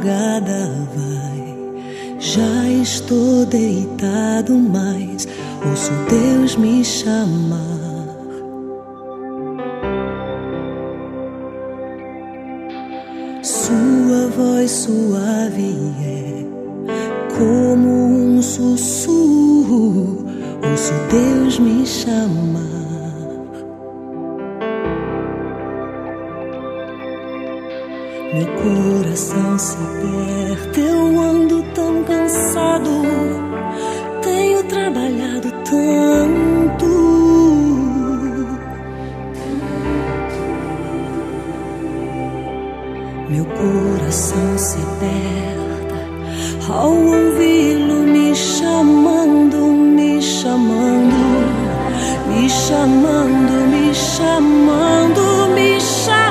madrugada vai, já estou deitado, mas ouço Deus me chamar. Sua voz suave é como um sussurro, ouço Deus me chamar. Meu coração se aperta, eu ando tão cansado, tenho trabalhado tanto. Meu coração se aperta ao ouvi-lo me chamando, me chamando, me chamando, me chamando, me chamando.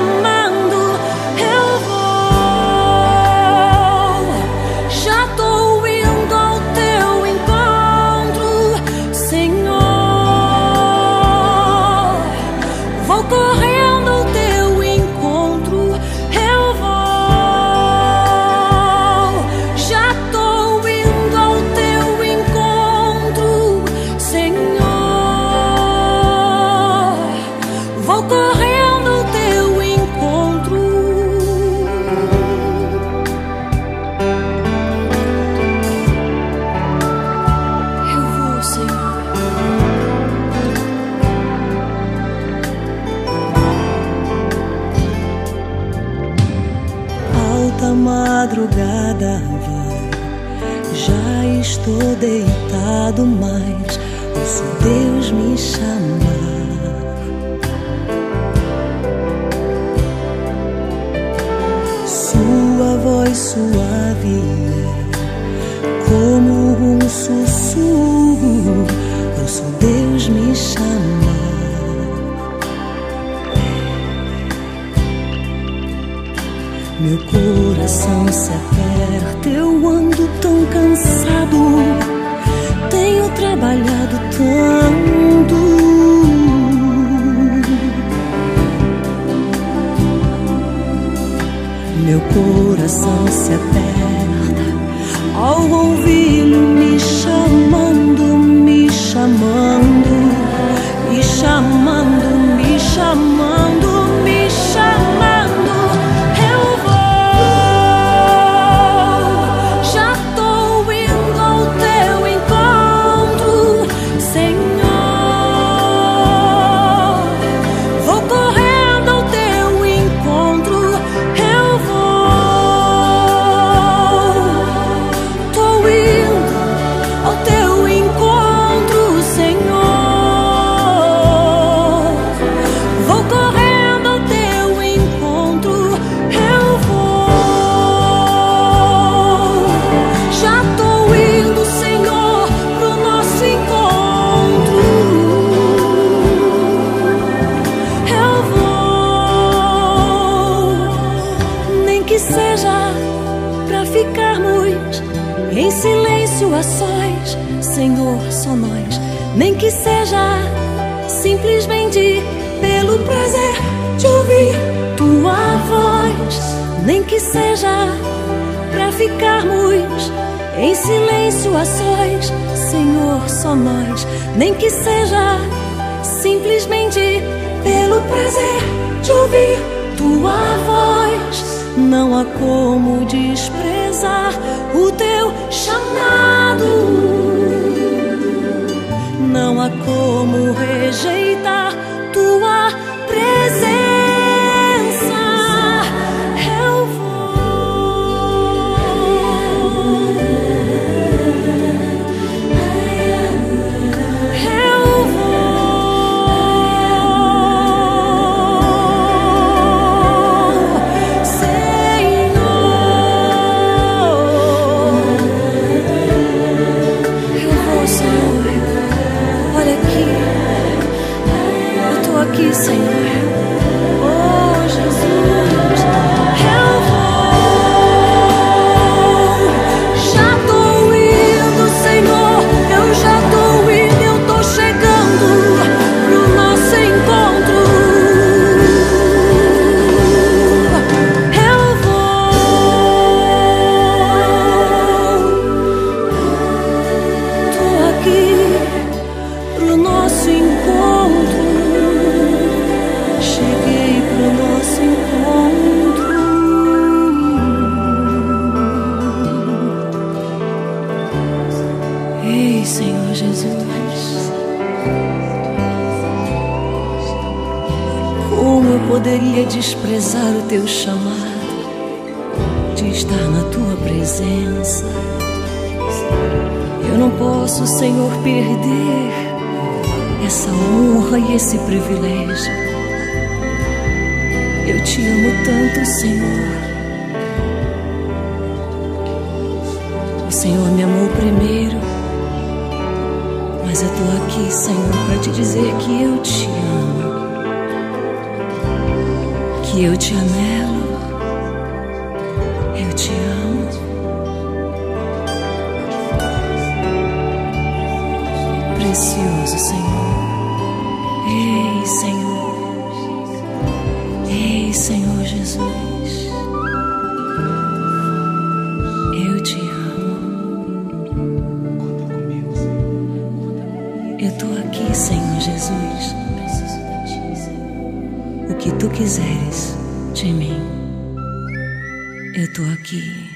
A madrugada vai, já estou deitado, mas ouço Deus me chamar. Sua voz suave é como um sussurro, ouço Deus me chamar. Meu coração se aperta, eu ando tão cansado, tenho trabalhado tanto. Meu coração se aperta ao ouvi-lo me chamando, me chamando, me chamando, me chamando, me chamando. Em silêncio a sós, Senhor, só nós. Nem que seja simplesmente pelo prazer de ouvir tua voz. Nem que seja pra ficarmos em silêncio a sós, Senhor, só nós. Nem que seja simplesmente pelo prazer de ouvir tua voz. Não há como desprezar o teu chamado, não há como rejeitar tua presença. Eu vou, eu aqui, Senhor. Oh, Jesus, eu vou. Já tô indo, Senhor. Eu já tô indo, eu tô chegando pro nosso encontro. Eu vou. poderia desprezar o teu chamado de estar na tua presença. Eu não posso, Senhor, perder essa honra e esse privilégio. Eu te amo tanto, Senhor. O Senhor me amou primeiro, mas eu tô aqui, Senhor, para te dizer que eu te amo, que eu te anelo, eu te amo. Precioso Senhor, ei Senhor, ei Senhor Jesus, eu te amo. Eu tô aqui, Senhor Jesus. O que tu quiseres de mim, eu tô aqui.